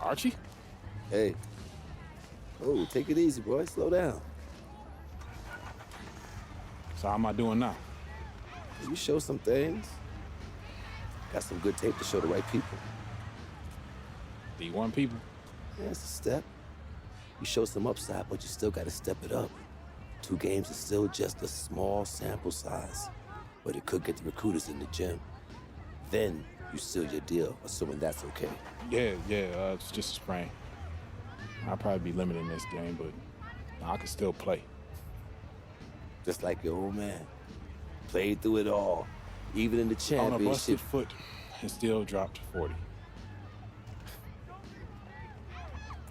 Archie? Hey. Oh, take it easy, boy. Slow down. So how am I doing now? You show some things. Got some good tape to show the right people. D1 people? Yeah, it's a step. You show some upside, but you still gotta step it up. 2 games is still just a small sample size, but it could get the recruiters in the gym. Then you seal your deal, assuming that's okay. Yeah, it's just a sprain. I'll probably be limited in this game, but I can still play. Just like your old man. Played through it all, even in the championship. On a busted foot, and still dropped 40.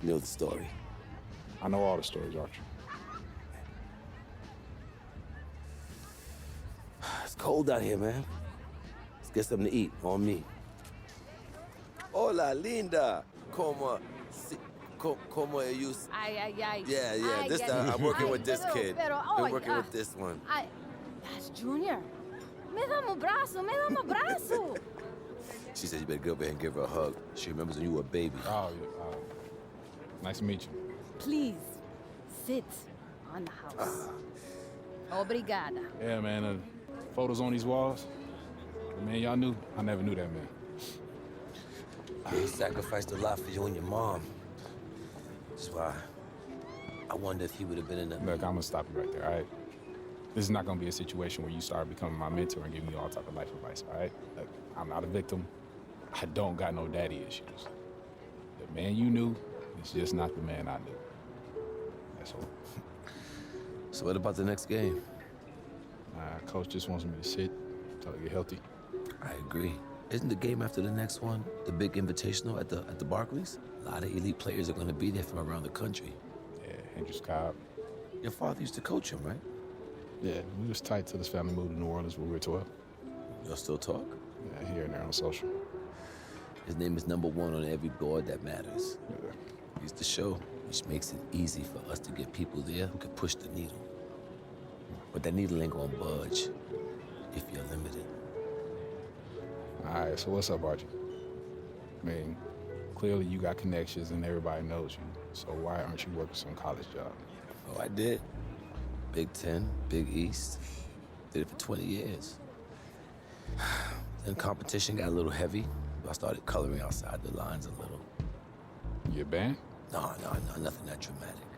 You know the story. I know all the stories, Archie. It's cold out here, man. Let's get something to eat, on me. Hola, linda. Como ellos? Ay. Yeah. Ay, This time I'm working with this kid. Pero, Been working with this one. That's Junior. Me dá um braço. She said you better go over here and give her a hug. She remembers when you were a baby. Oh, nice to meet you. Please, sit on the house. Obrigada. Yeah, man, photos on these walls. Man, y'all knew. I never knew that man. He sacrificed a lot for you and your mom. That's why I wonder if he would have been in the... Look, I'm gonna stop you right there, all right? This is not gonna be a situation where you start becoming my mentor and giving me all type of life advice, all right? Look, I'm not a victim. I don't got no daddy issues. The man you knew is just not the man I knew. That's all. So what about the next game? Coach just wants me to sit until I get healthy. I agree. Isn't the game after the next one the big invitational at the Barclays? A lot of elite players are going to be there from around the country. Yeah, Hendrix Cobb. Your father used to coach him, right? Yeah, we was tight till his family moved to New Orleans when we were 12. Y'all still talk? Yeah, here and there on social. His name is #1 on every board that matters. Yeah. He's the show, which makes it easy for us to get people there who can push the needle. But that needle ain't gonna budge if you're limited. All right, so what's up, Archie? I mean, clearly you got connections and everybody knows you, so why aren't you working some college job? Oh, I did. Big Ten, Big East. Did it for 20 years. Then competition got a little heavy. I started coloring outside the lines a little. You a band? No, nothing that dramatic.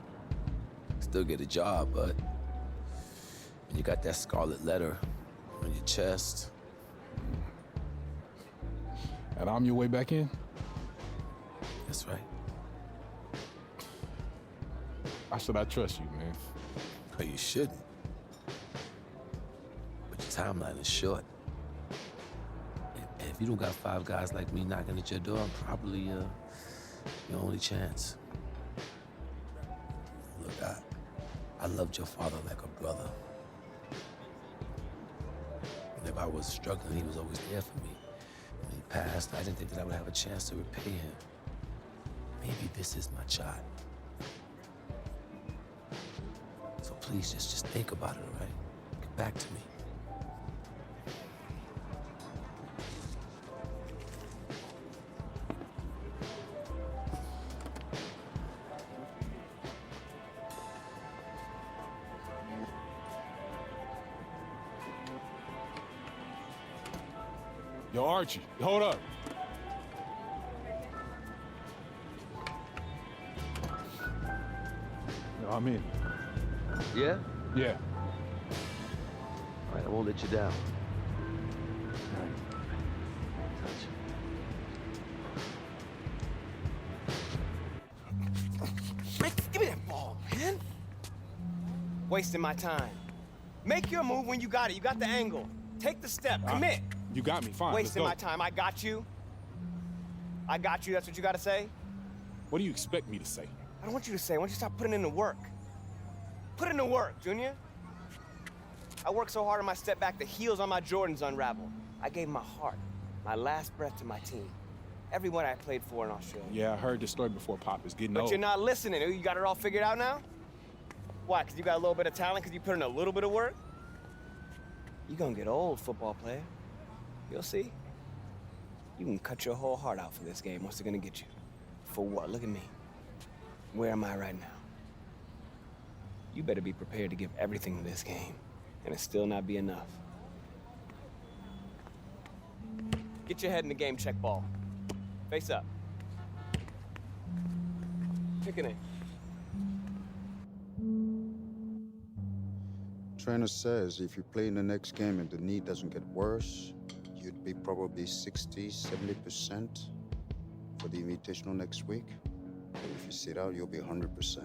Still get a job, but when you got that scarlet letter on your chest. And I'm your way back in? That's right. Why should I trust you, man? Well, you shouldn't. But your timeline is short. And if you don't got 5 guys like me knocking at your door, I'm probably your only chance. Look, I loved your father like a brother. And if I was struggling, he was always there for me. When he passed, I didn't think that I would have a chance to repay him. Maybe this is my shot. So please, just think about it, all right? Get back to me. Yo, Archie, hold up. Yo, I'm in. Yeah? Yeah. All right, I won't let you down. Man, give me that ball, man. Wasting my time. Make your move when you got it. You got the angle. Take the step. Commit. You got me, fine. Wasting my let's go. time. I got you. I got you. That's what you got to say? What do you expect me to say? I don't want you to say. I want you to stop putting in the work. Put in the work, Junior. I worked so hard on my step back, the heels on my Jordans unraveled. I gave my heart, my last breath to my team. Everyone I played for in Australia. Yeah, I heard this story before, Pop. It's getting But old. you're not listening. You got it all figured out now? Why, because you got a little bit of talent, because you put in a little bit of work? You're gonna get old, football player. You'll see. You can cut your whole heart out for this game. What's it gonna get you? For what? Look at me. Where am I right now? You better be prepared to give everything to this game, and it still not be enough. Get your head in the game, check ball. Face up. Pick an Trainer says if you play in the next game and the knee doesn't get worse, you'd be probably 60, 70% for the invitational next week. But if you sit out, you'll be 100%.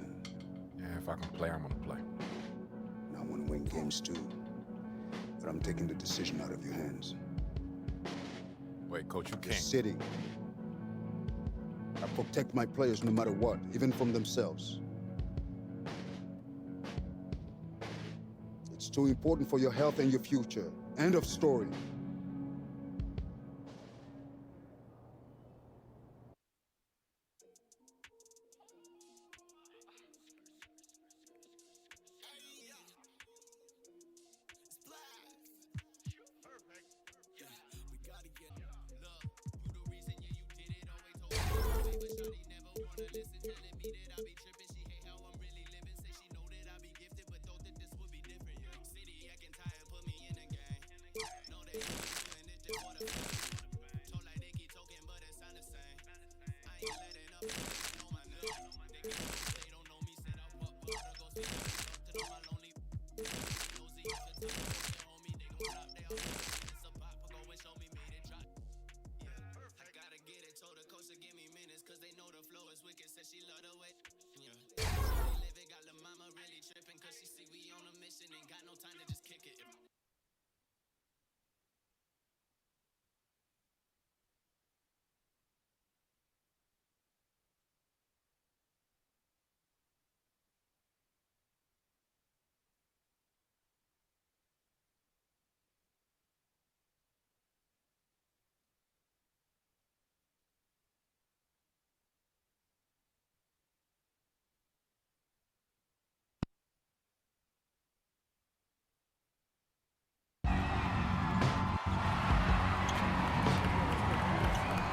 Yeah, if I can play, I'm gonna play. And I want to win games too. But I'm taking the decision out of your hands. Wait, coach, you You're can't. sitting. I protect my players no matter what, even from themselves. It's too important for your health and your future. End of story.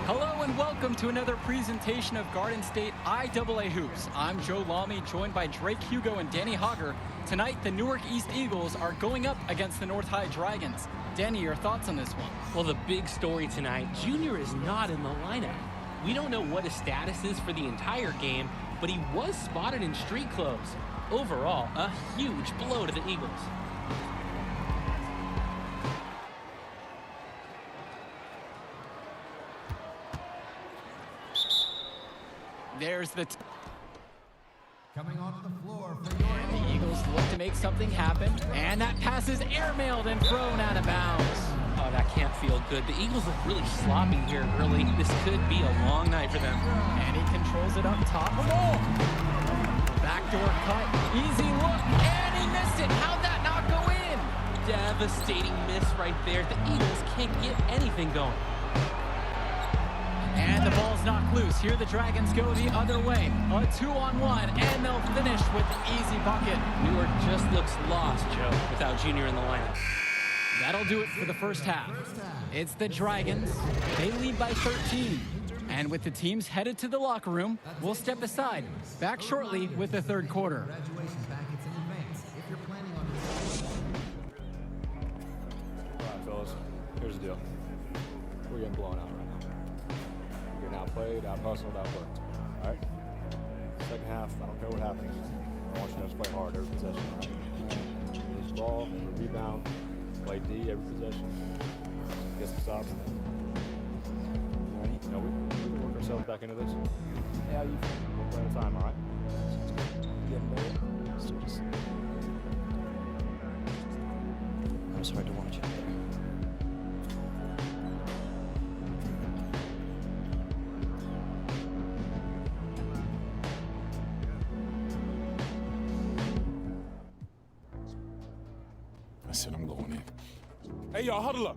Hello and welcome to another presentation of Garden State IAA Hoops. I'm Joe Lamy, joined by Drake Hugo and Danny Hogger. Tonight, the Newark East Eagles are going up against the North High Dragons. Danny, your thoughts on this one? Well, the big story tonight, Junior is not in the lineup. We don't know what his status is for the entire game, but he was spotted in street clothes. Overall, a huge blow to the Eagles. There's the Coming onto the floor for your the Eagles look to make something happen, and that pass is airmailed and thrown out of bounds. Oh, that can't feel good. The Eagles look really sloppy here early. This could be a long night for them. And he controls it up top. Backdoor cut, easy look, and he missed it. How'd that not go in? Devastating miss right there. The Eagles can't get anything going. And the ball's knocked loose. Here the Dragons go the other way. A 2-on-1, and they'll finish with the easy bucket. Newark just looks lost, Joe, without Junior in the lineup. That'll do it for the first half. It's the Dragons. They lead by 13. And with the teams headed to the locker room, we'll step aside. Back shortly with the third quarter. graduation packets in advance if you're planning on All right, fellas, here's the deal. We're getting blown out right now. We're getting outplayed, out-hustled, outworked. All right? Second half, I don't care what happens. I want you to just play hard every possession. All right? Lose the ball, rebound, play D every possession. Get some stops. All right? You know, we can work ourselves back into this. Hey, how you feel? One play at a time, all right? Getting better. I'm sorry to watch you there. I said I'm going in. Hey, y'all, huddle up.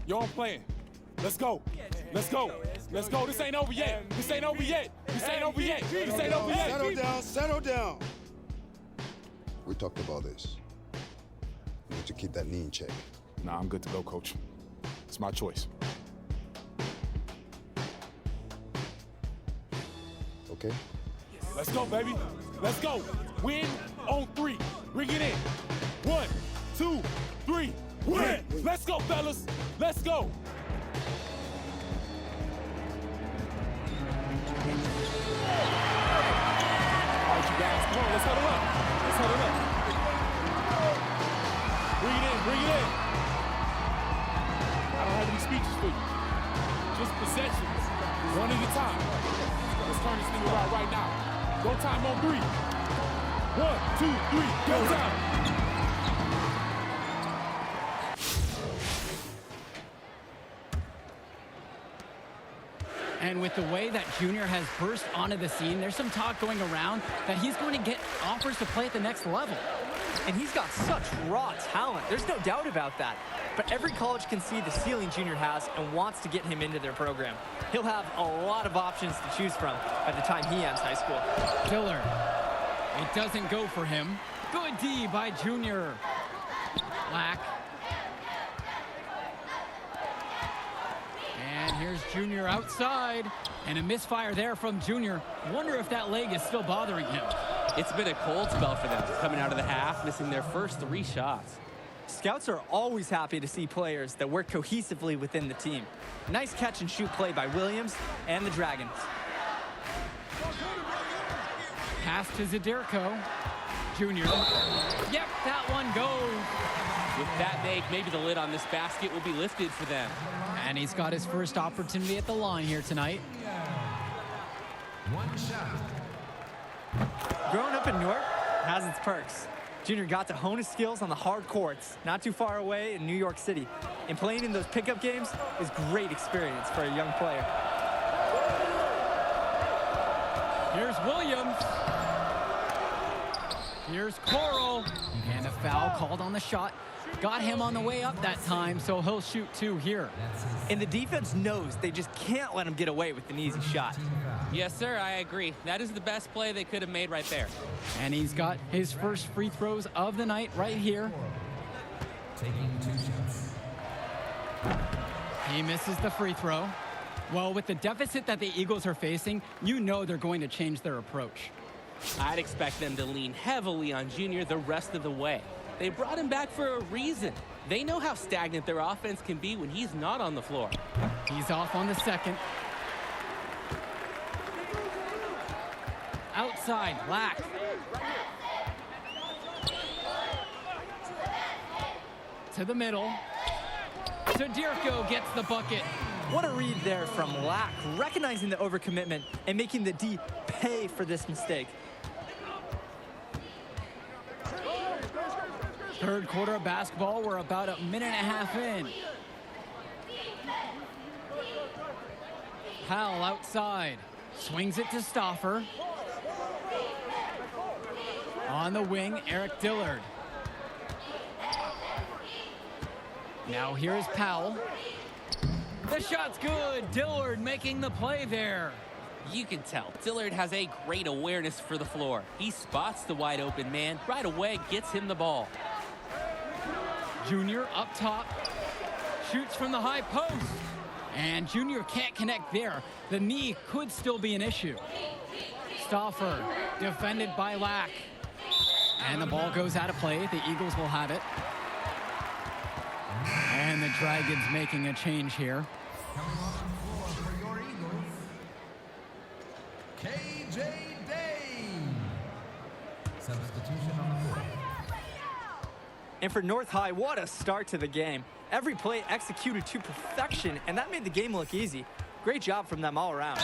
Y'all playing. Let's go. Let's go. Let's go. This ain't over yet. This ain't over yet. This ain't over yet. This ain't over yet. Settle down, settle down. We talked about this. You need to keep that knee in check. Nah, I'm good to go, coach. It's my choice. okay? Let's go, baby. Let's go. Win on 3. Bring it in. 1, 2, 3. Win. Let's go, fellas. Let's go. All right, you guys. Come on, let's huddle up. Let's huddle up. Bring it in. Bring it in. I don't have any speeches for you. Just possessions. One at a time. Let's turn this thing around right now. Go time on 3. 1, 2, 3. Go time. And with the way that Junior has burst onto the scene, there's some talk going around that he's going to get offers to play at the next level. And he's got such raw talent. There's no doubt about that. But every college can see the ceiling Junior has and wants to get him into their program. He'll have a lot of options to choose from by the time he ends high school. Dillard. It doesn't go for him. Good D by Junior. Black. And here's Junior outside. And a misfire there from Junior. Wonder if that leg is still bothering him. It's been a cold spell for them, coming out of the half, missing their first 3 shots. Scouts are always happy to see players that work cohesively within the team. Nice catch and shoot play by Williams and the Dragons. Pass to Zadirko. Junior. Yep, that one goes. With that make, maybe the lid on this basket will be lifted for them. And he's got his first opportunity at the line here tonight. One shot. Growing up in Newark has its perks. Junior got to hone his skills on the hard courts, not too far away in New York City. And playing in those pickup games is great experience for a young player. Here's Williams. Here's Coral. And a foul called on the shot. Got him on the way up that time, so he'll shoot 2 here. And the defense knows they just can't let him get away with an easy shot. Yes, sir, I agree. That is the best play they could have made right there. And he's got his first free throws of the night right here. Taking 2 shots. He misses the free throw. Well, with the deficit that the Eagles are facing, you know they're going to change their approach. I'd expect them to lean heavily on Junior the rest of the way. They brought him back for a reason. They know how stagnant their offense can be when he's not on the floor. He's off on the second. Outside, Lack. To the middle. Zadirko gets the bucket. What a read there from Lack, recognizing the overcommitment and making the D pay for this mistake. Third quarter of basketball, we're about a minute and a half in. Powell outside, swings it to Stauffer. On the wing, Eric Dillard. Now here's Powell. The shot's good. Dillard making the play there. You can tell Dillard has a great awareness for the floor. He spots the wide open man, right away gets him the ball. Junior up top, shoots from the high post. And Junior can't connect there. The knee could still be an issue. Stauffer defended by Lack. And the ball goes out of play. The Eagles will have it. And the Dragons making a change here. Coming on the floor for your Eagles, KJ Day. Substitution on the floor. And for North High, what a start to the game. Every play executed to perfection, and that made the game look easy. Great job from them all around.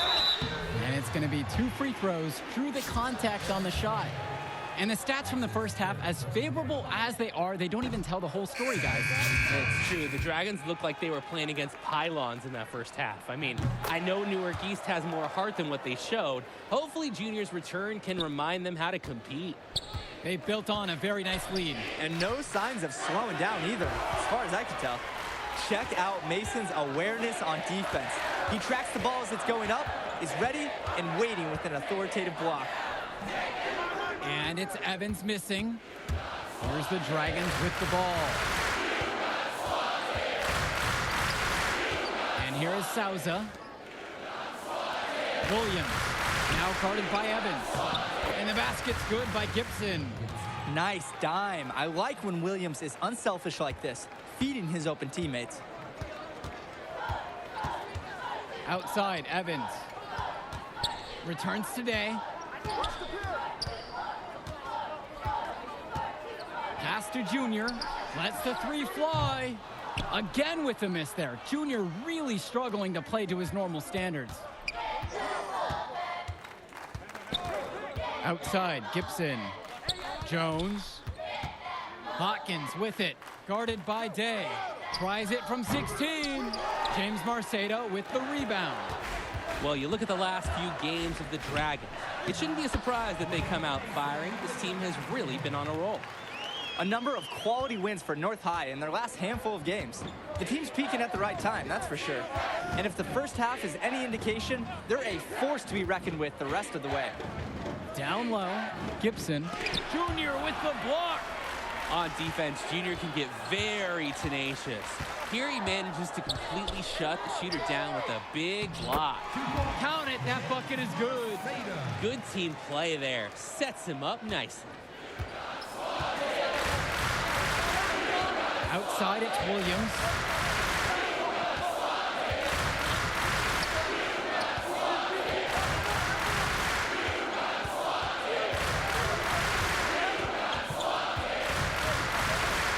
And it's going to be 2 free throws through the contact on the shot. And the stats from the first half, as favorable as they are, they don't even tell the whole story, guys. It's true. The Dragons looked like they were playing against pylons in that first half. I mean, I know Newark East has more heart than what they showed. Hopefully Junior's return can remind them how to compete. They built on a very nice lead. And no signs of slowing down either, as far as I can tell. Check out Mason's awareness on defense. He tracks the ball as it's going up, is ready and waiting with an authoritative block. And it's Evans missing. Here's the Dragons with the ball. And here is Souza. Williams. Now guarded by Evans. And the basket's good by Gibson. Nice dime. I like when Williams is unselfish like this, feeding his open teammates. Outside, Evans. Returns today. Pass to Junior. Lets the three fly. Again with the miss there. Junior really struggling to play to his normal standards. Outside, Gibson. Jones. Hawkins with it. Guarded by Day. Tries it from 16. James Marceda with the rebound. Well, you look at the last few games of the Dragons. It shouldn't be a surprise that they come out firing. This team has really been on a roll. A number of quality wins for North High in their last handful of games. The team's peaking at the right time, that's for sure. And if the first half is any indication, they're a force to be reckoned with the rest of the way. Down low, Gibson. Junior with the block. On defense, Junior can get very tenacious. Here he manages to completely shut the shooter down with a big block. Count it, that bucket is good. Good team play there. Sets him up nicely. Outside, it's Williams.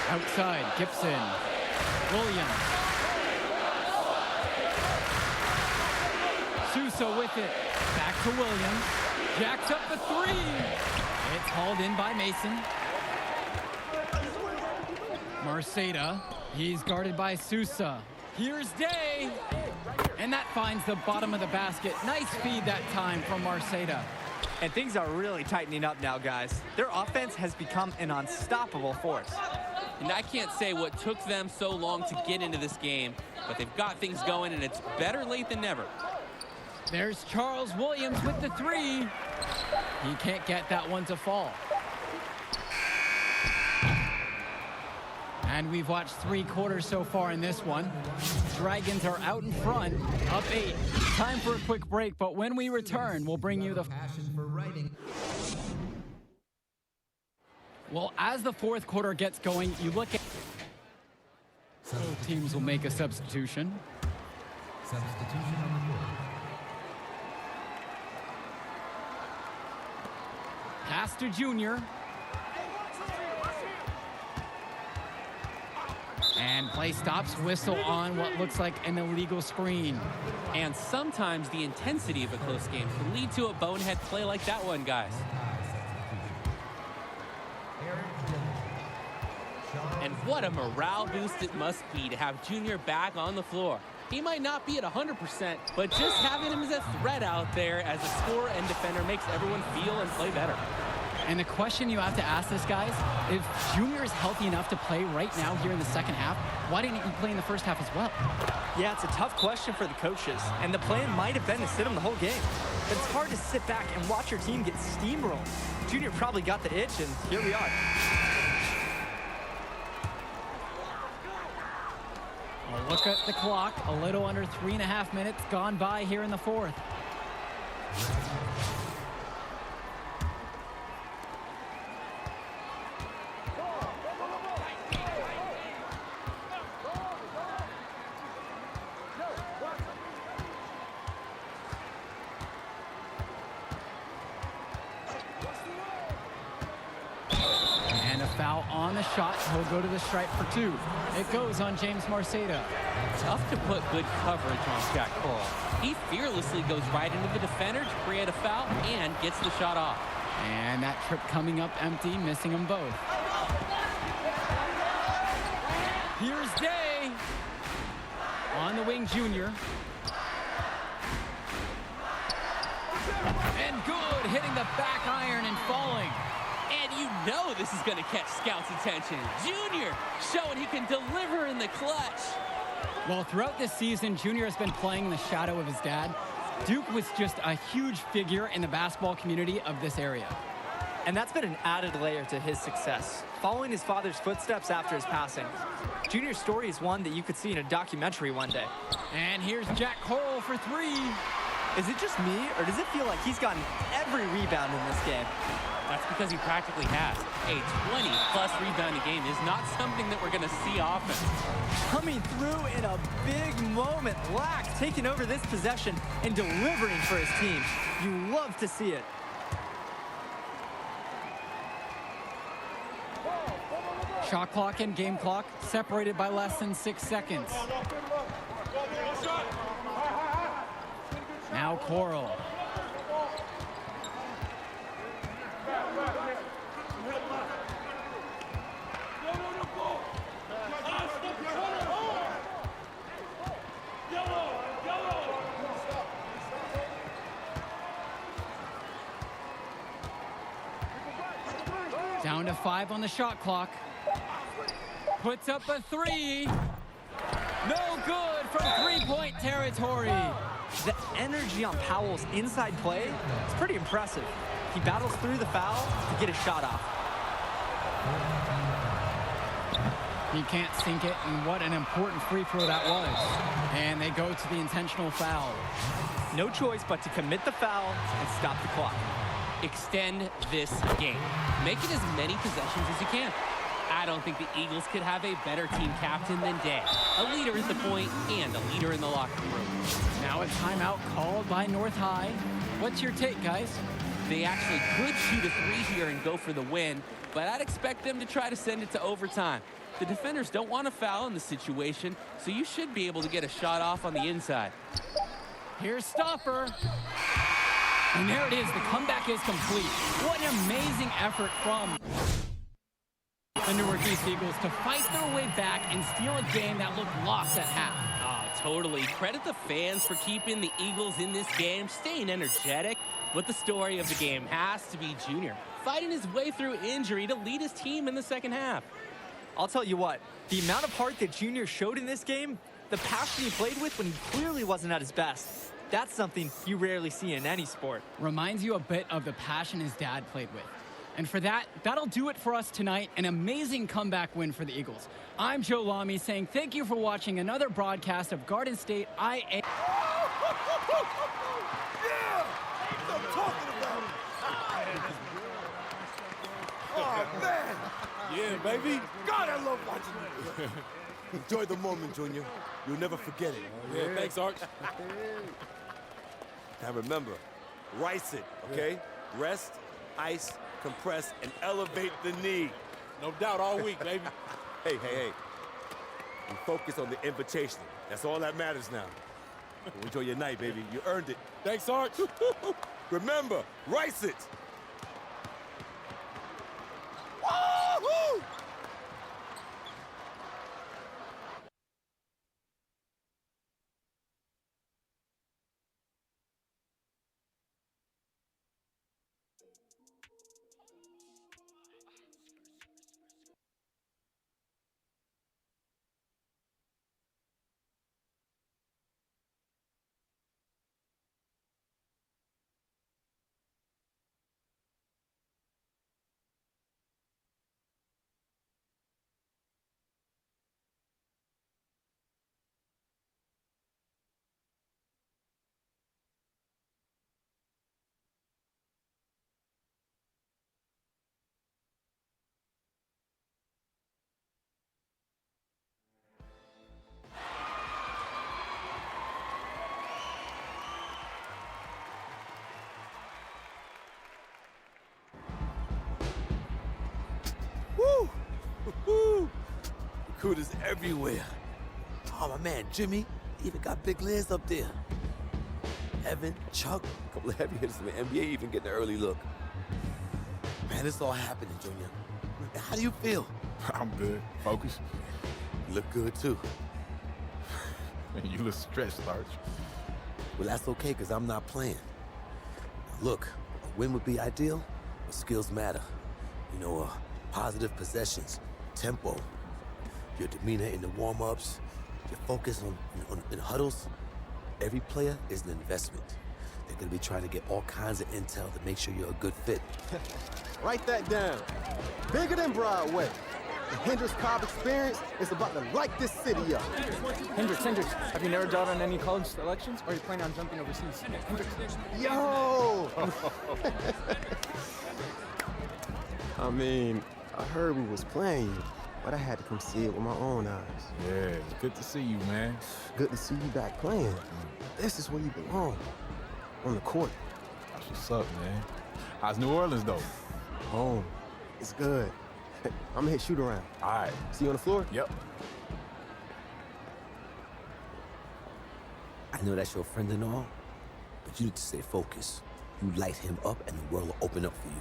Outside, Gibson. Williams. Sousa with it. Back to Williams. Jacks up the three. It's hauled in by Mason. Marceda. He's guarded by Sousa. Here's Day. And that finds the bottom of the basket. Nice feed that time from Marceda. And things are really tightening up now, guys. Their offense has become an unstoppable force. And I can't say what took them so long to get into this game, but they've got things going, and it's better late than never. There's Charles Williams with the three. He can't get that one to fall. And we've watched 3 quarters so far in this one. Dragons are out in front, up 8. Time for a quick break, but when we return, we'll bring you the... Well, as the 4th quarter gets going, you look at... Both teams will make a substitution. Substitution on the board. Pass to Junior. And play stops, whistle on what looks like an illegal screen. And sometimes the intensity of a close game can lead to a bonehead play like that one, guys. And what a morale boost it must be to have Junior back on the floor. He might not be at 100%, but just having him as a threat out there as a scorer and defender makes everyone feel and play better. And the question you have to ask this, guys, if Junior is healthy enough to play right now here in the second half, why didn't he play in the first half as well? Yeah, it's a tough question for the coaches, and the plan might have been to sit him the whole game. But it's hard to sit back and watch your team get steamrolled. Junior probably got the itch, and here we are. Well, look at the clock, a little under 3.5 minutes gone by here in the 4th. Foul on the shot. He'll go to the stripe for 2. It goes on James Marceda. Tough to put good coverage on Jack Coral. He fearlessly goes right into the defender to create a foul and gets the shot off. And that trip coming up empty, missing them both. Here's Day. On the wing, Junior. And good, hitting the back iron and falling. And you know this is going to catch scouts' attention. Junior showing he can deliver in the clutch. Well, throughout this season, Junior has been playing in the shadow of his dad. Duke was just a huge figure in the basketball community of this area. And that's been an added layer to his success, following his father's footsteps after his passing. Junior's story is one that you could see in a documentary one day. And here's Jack Coral for 3. Is it just me, or does it feel like he's gotten every rebound in this game? That's because he practically has. A 20-plus rebounding game is not something that we're going to see often. Coming through in a big moment. Lack taking over this possession and delivering for his team. You love to see it. Shot clock and game clock separated by less than 6 seconds. Now Coral. Down to 5 on the shot clock. Puts up a 3. No good from three-point territory. The energy on Powell's inside play is pretty impressive. He battles through the foul to get his shot off. He can't sink it, and what an important free throw that was. And they go to the intentional foul. No choice but to commit the foul and stop the clock. Extend this game. Make it as many possessions as you can. I don't think the Eagles could have a better team captain than Day. A leader at the point and a leader in the locker room. Now a timeout called by North High. What's your take, guys? They actually could shoot a 3 here and go for the win, but I'd expect them to try to send it to overtime. The defenders don't want to foul in the situation, so you should be able to get a shot off on the inside. Here's Stopper. And there it is. The comeback is complete. What an amazing effort from the Newark East Eagles to fight their way back and steal a game that looked lost at half. Oh, totally. Credit the fans for keeping the Eagles in this game, staying energetic. But the story of the game has to be Junior, fighting his way through injury to lead his team in the second half. I'll tell you what, the amount of heart that Junior showed in this game, the passion he played with when he clearly wasn't at his best, that's something you rarely see in any sport. Reminds you a bit of the passion his dad played with. And for that, that'll do it for us tonight. An amazing comeback win for the Eagles. I'm Joe Lamy saying thank you for watching another broadcast of Garden State IA. Yeah! That's what I'm talking about. Oh, man. Yeah, baby. God, I love watching you. Enjoy the moment, Junior. You'll never forget it. Yeah, thanks, Arch. Now remember, rice it, okay? Rest, ice, compress, and elevate the knee. No doubt all week, baby. Hey. And focus on the invitation. That's all that matters now. Enjoy your night, baby. You earned it. Thanks, Arch. Remember, rice it. Woo-hoo! Woo! Woo! Recruiters everywhere. Oh, my man, Jimmy, he even got big Liz up there. Evan, Chuck, a couple of heavy hitters from the NBA even getting an early look. Man, it's all happening, Junior. How do you feel? I'm good. Focus. You look good, too. Man, you look stressed, Arch. Well, that's okay, because I'm not playing. Now, look, a win would be ideal, but skills matter. You know, positive possessions, tempo, your demeanor in the warm-ups, your focus in huddles. Every player is an investment. They're going to be trying to get all kinds of intel to make sure you're a good fit. Write that down. Bigger than Broadway. The Hendricks Cobb experience is about to light this city up. Hendricks, have you narrowed down on any college selections, or are you planning on jumping overseas? Hendricks. Yo! I mean, I heard we was playing you, but I had to come see it with my own eyes. Yeah, good to see you, man. Good to see you back playing. This is where you belong, on the court. That's what's up, man. How's New Orleans, though? Home. It's good. I'm gonna hit shoot around. All right. See you on the floor? Yep. I know that's your friend and all, but you need to stay focused. You light him up and the world will open up for you.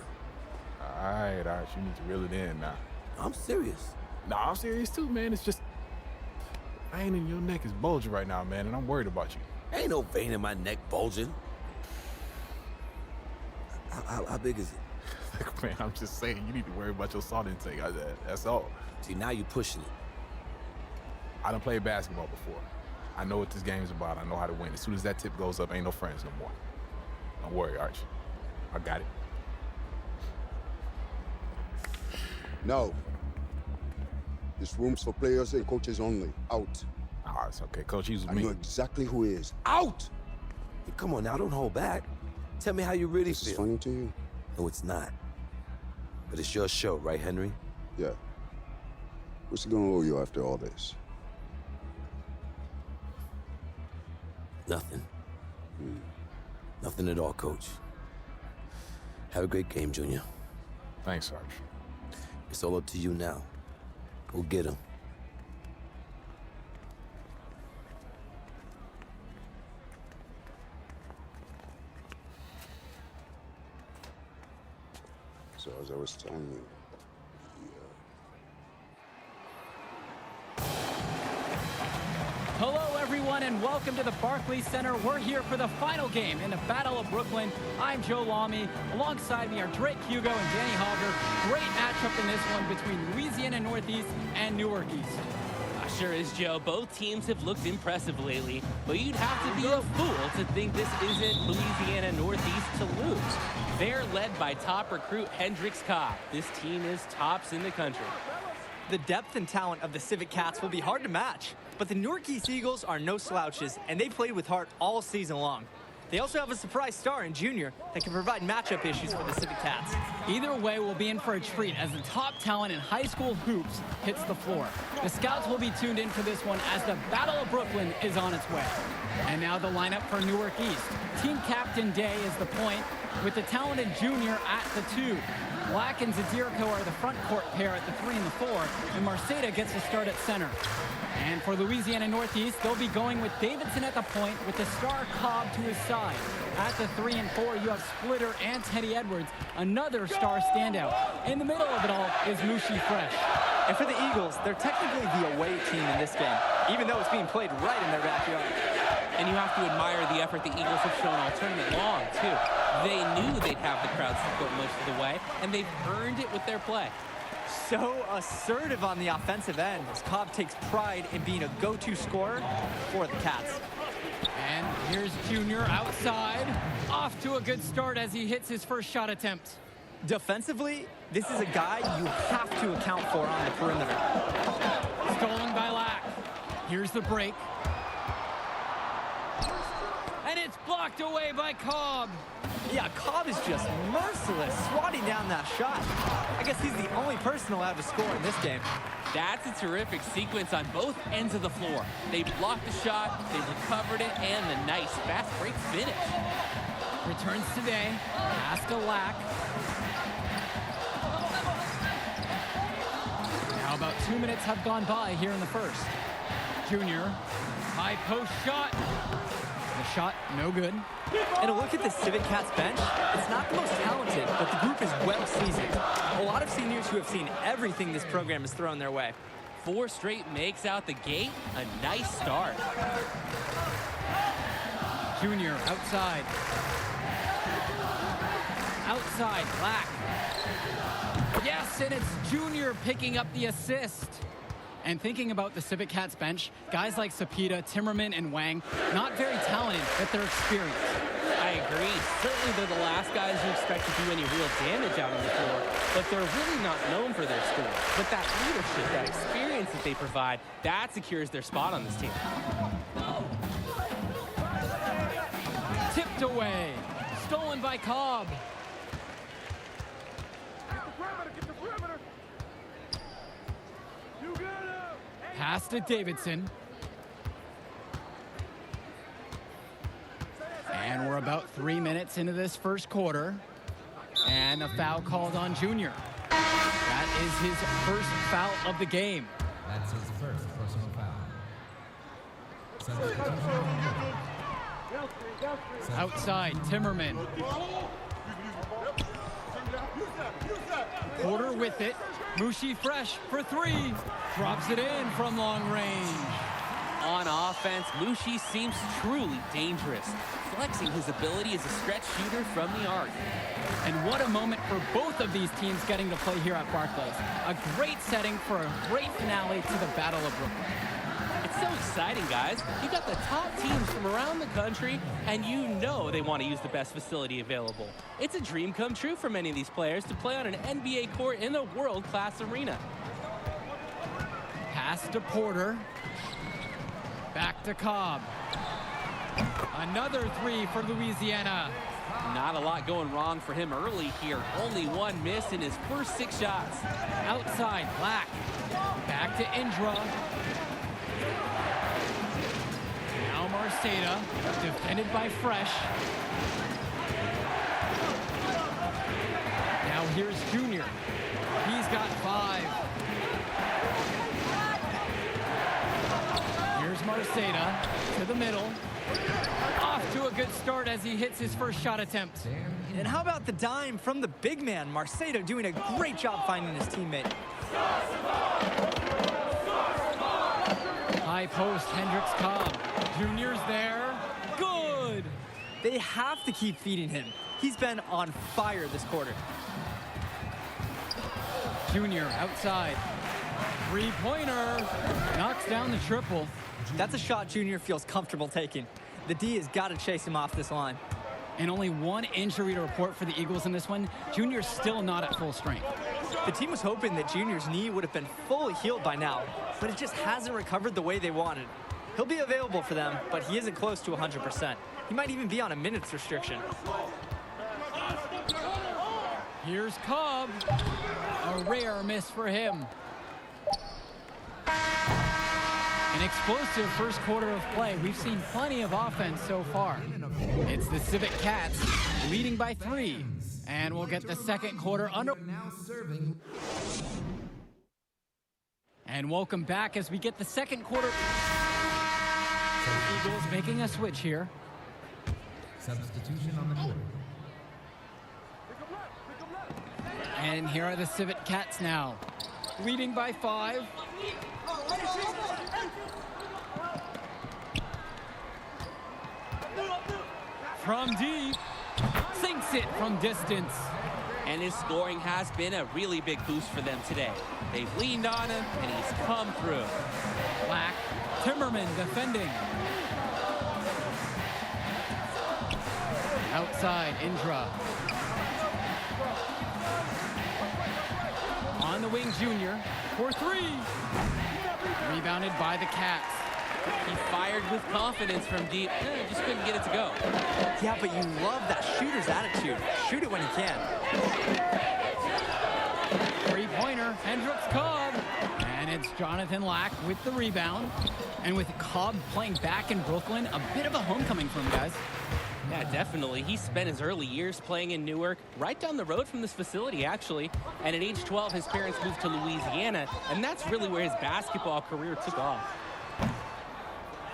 All right. You need to reel it in now. I'm serious. Nah, I'm serious too, man. It's just, vein in your neck is bulging right now, man, and I'm worried about you. Ain't no vein in my neck bulging. How big is it? Man, I'm just saying, you need to worry about your salt intake. That's all. See, now you're pushing it. I done played basketball before. I know what this game's about. I know how to win. As soon as that tip goes up, ain't no friends no more. Don't worry, Arch. I got it. No. This room's for players and coaches only. Out. Oh, it's okay. Coach, he's with I me. know exactly who he is. Out! Hey, come on now, don't hold back. Tell me how you really This is feel. funny to you? No, it's not. But it's your show, right, Henry? Yeah. What's he gonna owe you after all this? Nothing. Nothing at all, Coach. Have a great game, Junior. Thanks, Sarge. It's all up to you now. Go get him. So as I was telling you, Hello, everyone, and welcome to the Barclays Center. We're here for the final game in the Battle of Brooklyn. I'm Joe Lamy. Alongside me are Drake Hugo and Danny Hogger. Great matchup in this one between Louisiana Northeast and Newark East. Sure is, Joe. Both teams have looked impressive lately, but you'd have to be a fool to think this isn't Louisiana Northeast to lose. They're led by top recruit Hendricks Cobb. This team is tops in the country. The depth and talent of the Civic Cats will be hard to match, but the Newark East Eagles are no slouches, and they played with heart all season long. They also have a surprise star in Junior that can provide matchup issues for the Civic Cats. Either way, we'll be in for a treat as the top talent in high school hoops hits the floor. The scouts will be tuned in for this one as the Battle of Brooklyn is on its way. And now the lineup for Newark East. Team captain Day is the point, with the talented Junior at the 2. Black and Zadirko are the front court pair at the 3 and the 4, and Marceda gets a start at center. And for Louisiana Northeast, they'll be going with Davidson at the point with the star Cobb to his side. At the 3 and 4, you have Splitter and Teddy Edwards, another star standout. In the middle of it all is Mushi Fresh. And for the Eagles, they're technically the away team in this game, even though it's being played right in their backyard. And you have to admire the effort the Eagles have shown all tournament long, too. They knew they'd have the crowd support most of the way, and they've earned it with their play. So assertive on the offensive end as Cobb takes pride in being a go-to scorer for the Cats. And here's Junior outside, off to a good start as he hits his first shot attempt. Defensively, this is a guy you have to account for on the perimeter. Stolen by Lack. Here's the break. And it's blocked away by Cobb. Yeah, Cobb is just merciless, swatting down that shot. I guess he's the only person allowed to score in this game. That's a terrific sequence on both ends of the floor. They blocked the shot, they recovered it, and the nice fast break finish. Returns today, pass to Lack. Now about 2 minutes have gone by here in the first. Junior, high post shot. The shot, no good. And a look at the Civic Cats bench, it's not the most talented, but the group is well seasoned. A lot of seniors who have seen everything this program has thrown their way. 4 straight makes out the gate, a nice start. Junior outside. Outside, Black. Yes, and it's Junior picking up the assist. And thinking about the Civic Cats bench, guys like Sapita, Timmerman, and Wang, not very talented, but they're experienced. I agree. Certainly they're the last guys you expect to do any real damage out on the floor, but they're really not known for their score. But that leadership, that experience that they provide, that secures their spot on this team. Tipped away. Stolen by Cobb. Pass to Davidson. And we're about 3 minutes into this first quarter. And a foul called on Junior. That is his first foul of the game. That's his first personal foul. Outside, Timmerman. Porter with it. Mushi fresh for three. Drops it in from long range. On offense, Mushi seems truly dangerous, flexing his ability as a stretch shooter from the arc. And what a moment for both of these teams getting to play here at Barclays. A great setting for a great finale to the Battle of Brooklyn. It's so exciting, guys. You got the top teams from around the country, and you know they want to use the best facility available. It's a dream come true for many of these players to play on an NBA court in a world-class arena. Pass to Porter. Back to Cobb. Another three for Louisiana. Not a lot going wrong for him early here. Only one miss in his first 6 shots. Outside, Black. Back to Indra. Now Marceda, defended by Fresh. Now here's Junior. He's got 5. Here's Marceda to the middle. Off to a good start as he hits his first shot attempt. And how about the dime from the big man, Marceda, doing a great job finding his teammate. High post, Hendricks Cobb. Junior's there. Good! They have to keep feeding him. He's been on fire this quarter. Junior outside. Three-pointer. Knocks down the triple. That's a shot Junior feels comfortable taking. The D has got to chase him off this line. And only one injury to report for the Eagles in this one. Junior's still not at full strength. The team was hoping that Junior's knee would have been fully healed by now, but it just hasn't recovered the way they wanted. He'll be available for them, but he isn't close to 100%. He might even be on a minutes restriction. Here's Cobb. A rare miss for him. An explosive first quarter of play. We've seen plenty of offense so far. It's the Civic Cats leading by 3. And we'll get the second quarter under. And welcome back as we get the second quarter. The Eagles making a switch here. Substitution on the court. And here are the Civic Cats now. Leading by 5. From deep. Sinks it from distance. And his scoring has been a really big boost for them today. They've leaned on him, and he's come through. Black. Timmerman defending. Outside, Indra. On the wing, Junior for 3. Rebounded by the Cats. He fired with confidence from deep. Just couldn't get it to go. Yeah, but you love that shooter's attitude. Shoot it when he can. Three-pointer, Hendricks Cobb. And it's Jonathan Lack with the rebound. And with Cobb playing back in Brooklyn, a bit of a homecoming for him, guys. Yeah, definitely. He spent his early years playing in Newark, right down the road from this facility, actually. And at age 12, his parents moved to Louisiana, and that's really where his basketball career took off.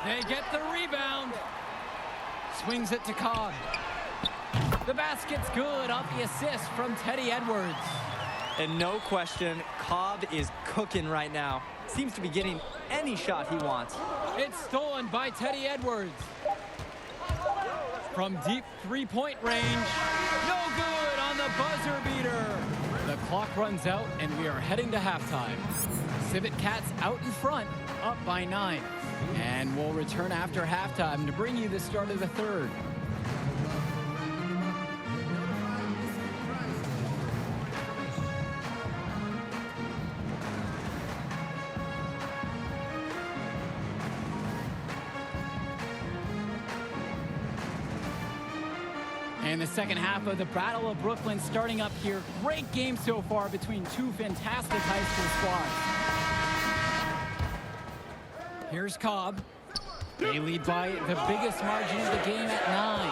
They get the rebound. Swings it to Cobb. The basket's good off the assist from Teddy Edwards. And no question, Cobb is cooking right now. Seems to be getting any shot he wants. It's stolen by Teddy Edwards. From deep three-point range. No good on the buzzer beater. The clock runs out, and we are heading to halftime. Civet Cats out in front, up by 9. And we'll return after halftime to bring you the start of the third. And the second half of the Battle of Brooklyn starting up here. Great game so far between two fantastic high school squads. Here's Cobb. They lead by the biggest margin of the game at 9.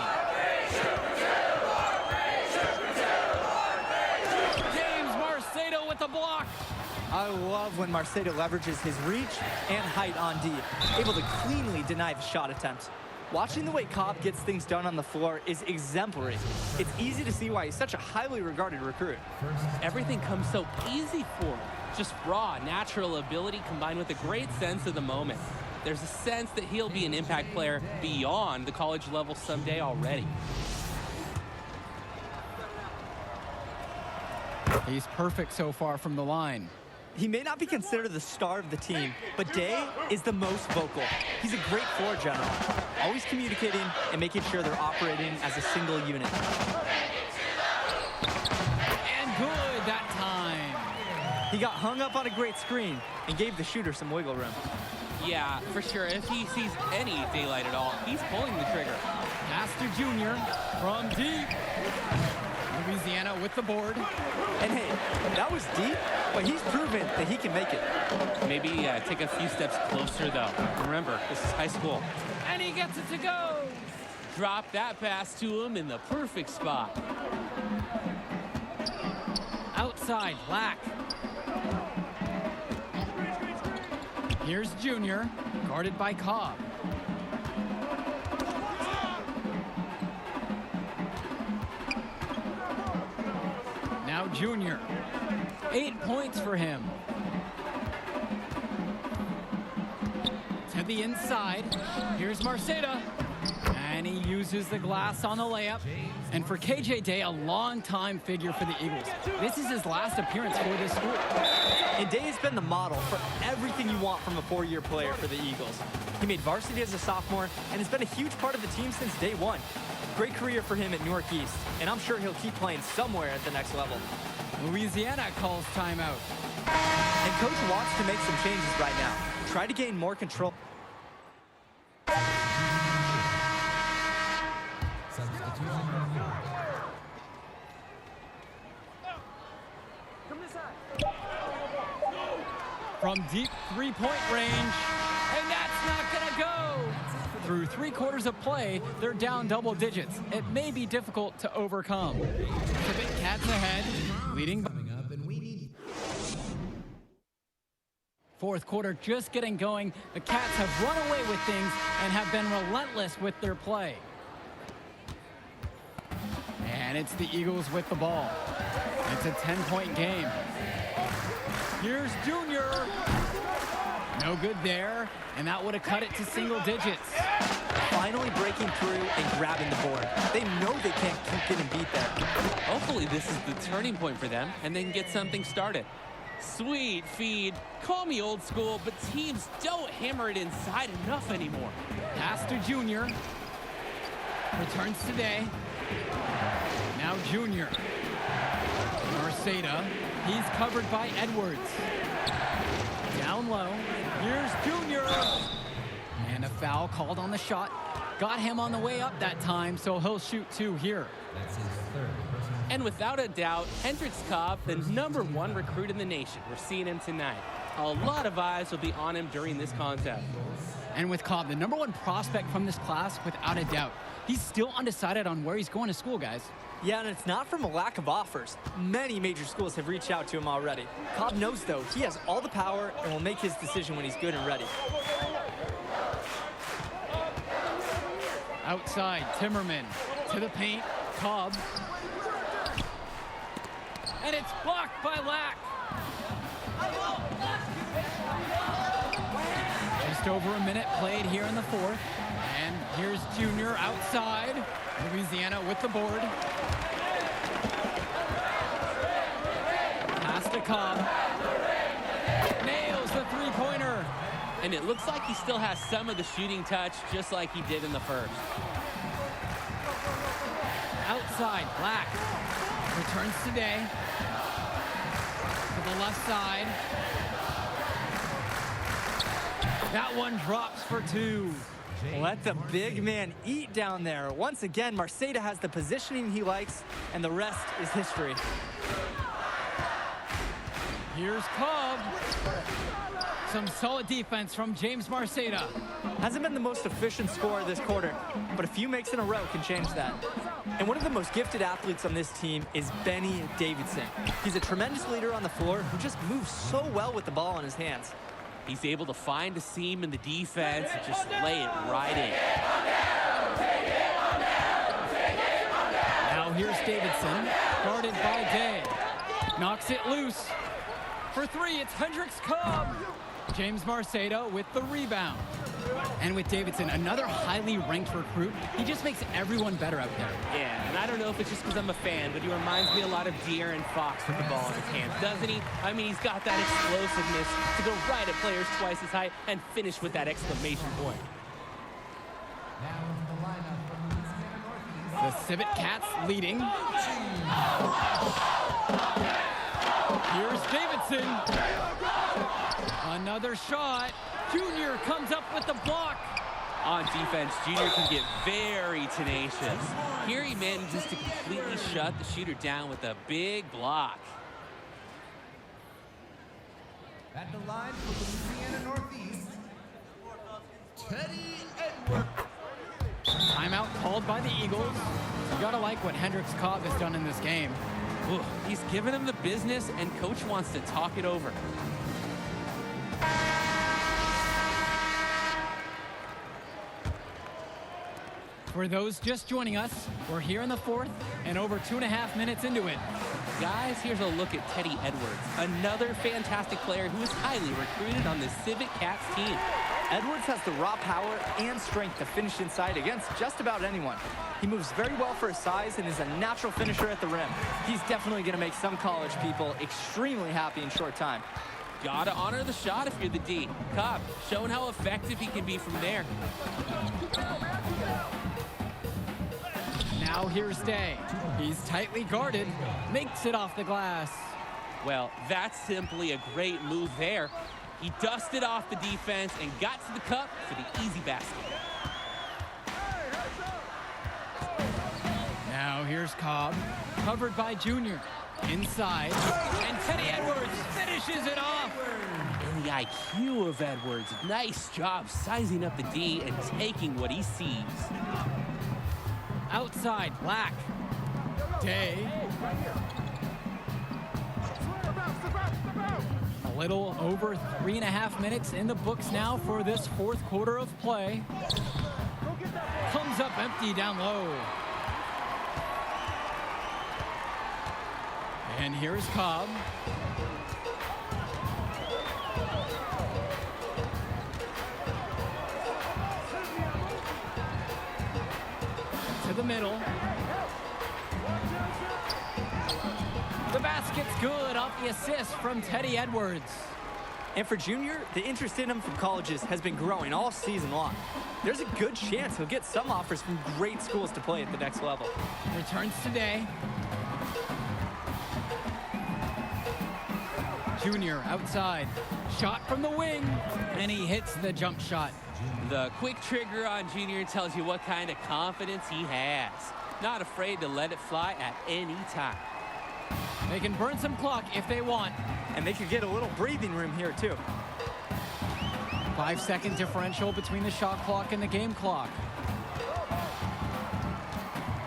James Marcedo with the block. I love when Marcedo leverages his reach and height on D, able to cleanly deny the shot attempt. Watching the way Cobb gets things done on the floor is exemplary. It's easy to see why he's such a highly regarded recruit. Everything comes so easy for him. Just raw, natural ability combined with a great sense of the moment. There's a sense that he'll be an impact player beyond the college level someday already. He's perfect so far from the line. He may not be considered the star of the team, but Day is the most vocal. He's a great floor general, always communicating and making sure they're operating as a single unit. And good that time. He got hung up on a great screen and gave the shooter some wiggle room. Yeah, for sure. If he sees any daylight at all, he's pulling the trigger. Pastor Jr. from deep. Louisiana with the board. And hey, that was deep, but he's proven that he can make it. Maybe take a few steps closer, though. Remember, this is high school. And he gets it to go. Drop that pass to him in the perfect spot. Outside, Black. Here's Junior, guarded by Cobb. Now Junior. 8 points for him. To the inside. Here's Marceda. And he uses the glass on the layup. And for KJ Day, a long-time figure for the Eagles. This is his last appearance for this school. And Day has been the model for everything you want from a four-year player for the Eagles. He made varsity as a sophomore and has been a huge part of the team since day one. Great career for him at Newark East, and I'm sure he'll keep playing somewhere at the next level. Louisiana calls timeout. And Coach wants to make some changes right now. Try to gain more control. From deep three-point range, and that's not gonna go. Through 3/4 of play, they're down double digits. It may be difficult to overcome. Civet Cats ahead, leading. Fourth quarter just getting going. The Cats have run away with things and have been relentless with their play. And it's the Eagles with the ball. It's a 10-point game. Here's Junior. No good there, and that would have cut it to single digits. Finally breaking through and grabbing the board. They know they can't keep getting beat there. Hopefully this is the turning point for them, and they can get something started. Sweet feed. Call me old school, but teams don't hammer it inside enough anymore. Pastor Junior. Returns today. Now Junior. Marceda. He's covered by Edwards. Down low. Here's Junior. And a foul called on the shot. Got him on the way up that time, so he'll shoot 2 here. That's his third. And without a doubt, Hendricks Cobb, the #1 recruit in the nation. We're seeing him tonight. A lot of eyes will be on him during this contest. And with Cobb, the #1 prospect from this class, without a doubt. He's still undecided on where he's going to school, guys. Yeah, and it's not from a lack of offers. Many major schools have reached out to him already. Cobb knows, though, he has all the power and will make his decision when he's good and ready. Outside, Timmerman. To the paint, Cobb. And it's blocked by Lack. Just over a minute played here in the fourth. And here's Junior outside. Louisiana with the board. Cobb. Nails the three-pointer. And it looks like he still has some of the shooting touch, just like he did in the first. Outside, Black. Returns today. To the left side. That one drops for two. Let the big man eat down there. Once again, Marceda has the positioning he likes, and the rest is history. Here's Cobb. Some solid defense from James Marceda. Hasn't been the most efficient scorer this quarter, but a few makes in a row can change that. And one of the most gifted athletes on this team is Benny Davidson. He's a tremendous leader on the floor who just moves so well with the ball in his hands. He's able to find a seam in the defense and just lay it right in. Now here's Davidson, guarded by Day. Knocks it loose. For three, it's Hendricks Cobb. James Marceda with the rebound. And with Davidson, another highly ranked recruit, he just makes everyone better out there. Yeah, and I don't know if it's just because I'm a fan, but he reminds me a lot of De'Aaron Fox with the ball in his hands, doesn't he? I mean, he's got that explosiveness to go right at players twice his height and finish with that exclamation point. The Civet Cats leading. Here's Davidson. Another shot. Junior comes up with the block. On defense, Junior can get very tenacious. Here he manages to completely shut the shooter down with a big block. At the line for Louisiana Northeast, Teddy Edwards. Timeout called by the Eagles. You gotta like what Hendricks Cobb has done in this game. Ooh, he's giving him the business, and coach wants to talk it over. For those just joining us, we're here in the fourth and over 2.5 minutes into it. Guys, here's a look at Teddy Edwards, another fantastic player who is highly recruited on the Civet Cats team. Edwards has the raw power and strength to finish inside against just about anyone. He moves very well for his size and is a natural finisher at the rim. He's definitely going to make some college people extremely happy in short time. Gotta honor the shot if you're the D. Cobb, showing how effective he can be from there. Now here's Day. He's tightly guarded, makes it off the glass. Well, that's simply a great move there. He dusted off the defense and got to the cup for the easy basket. Now here's Cobb, covered by Junior. Inside, and Teddy Edwards finishes it off. And the IQ of Edwards. Nice job sizing up the D and taking what he sees. Outside, Black. Day. A little over 3.5 minutes in the books now for this fourth quarter of play. Comes up empty down low. And here's Cobb. To the middle. The basket's good off the assist from Teddy Edwards. And for Junior, the interest in him from colleges has been growing all season long. There's a good chance he'll get some offers from great schools to play at the next level. Returns today. Junior outside. Shot from the wing, and he hits the jump shot. The quick trigger on Junior tells you what kind of confidence he has. Not afraid to let it fly at any time. They can burn some clock if they want. And they could get a little breathing room here, too. 5-second differential between the shot clock and the game clock.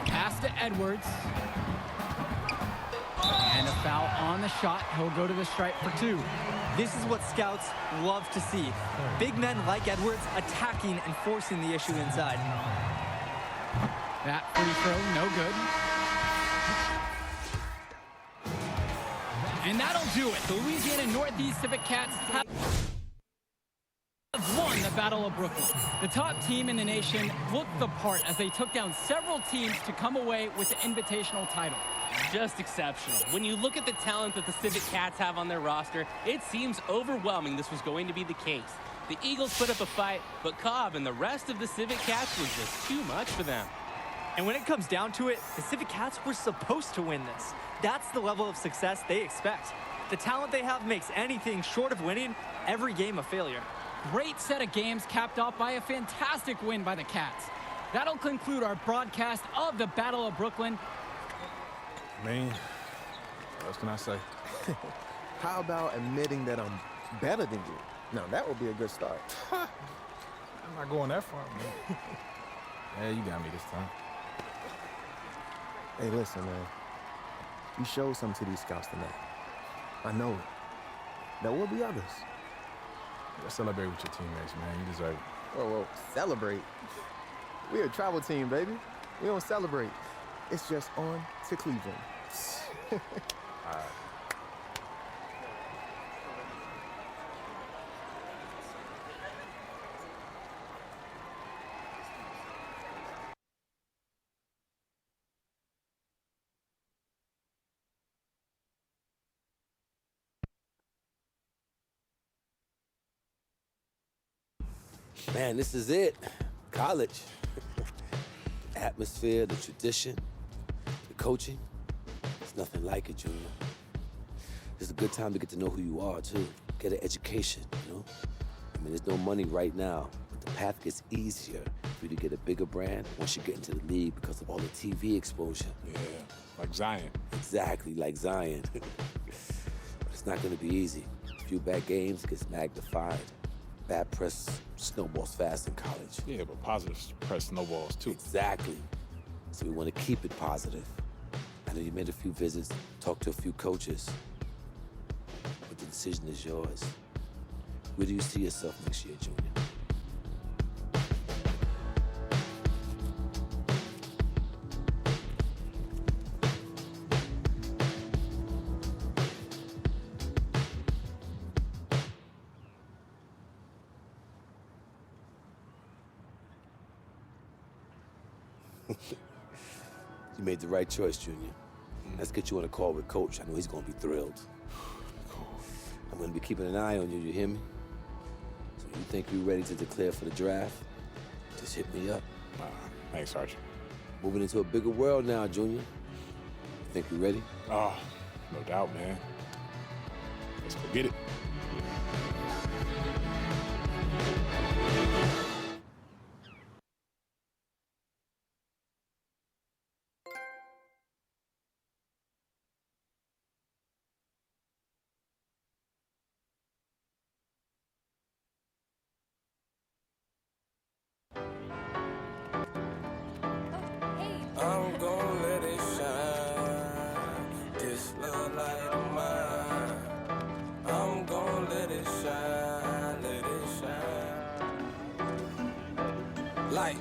Pass to Edwards. And a foul on the shot. He'll go to the stripe for two. This is what scouts love to see. Big men like Edwards attacking and forcing the issue inside. That free throw, no good. And that'll do it. The Louisiana Northeast Civet Cats have won the Battle of Brooklyn. The top team in the nation looked the part as they took down several teams to come away with the invitational title. just exceptional. When you look at the talent that the Civic Cats have on their roster, it seems overwhelming this was going to be the case. The Eagles put up a fight, but Cobb and the rest of the Civic Cats was just too much for them. And when it comes down to it, the Civic Cats were supposed to win this. That's the level of success they expect. The talent they have makes anything short of winning every game a failure. Great set of games capped off by a fantastic win by the Cats. That'll conclude our broadcast of the Battle of Brooklyn. Man, what else can I say? How about admitting that I'm better than you? Now, that would be a good start. I'm not going that far, man. Yeah, you got me this time. Hey, listen, man. You showed something to these scouts tonight. I know it. There will be others. Let's celebrate with your teammates, man. You deserve it. Whoa, celebrate? We're a travel team, baby. We don't celebrate. It's just on to Cleveland. All right. Man, this is it. College. The atmosphere, the tradition, the coaching. There's nothing like it, Junior. It's a good time to get to know who you are, too. Get an education, you know? I mean, there's no money right now, but the path gets easier for you to get a bigger brand once you get into the league because of all the TV exposure. Yeah, like Zion. Exactly, like Zion. But it's not going to be easy. A few bad games gets magnified. Bad press snowballs fast in college. Yeah, but positive press snowballs, too. Exactly. So we want to keep it positive. I know you made a few visits, talked to a few coaches, but the decision is yours. Where do you see yourself next year, Junior? You made the right choice, Junior. Let's get you on a call with Coach. I know he's going to be thrilled. I'm going to be keeping an eye on you, you hear me? So you think you're ready to declare for the draft? Just hit me up. Thanks, Sergeant. Moving into a bigger world now, Junior. You think you're ready? Oh, no doubt, man. Let's go get it. I'm gon' let it shine. This little light of mine. I'm gon' let it shine, let it shine. Light.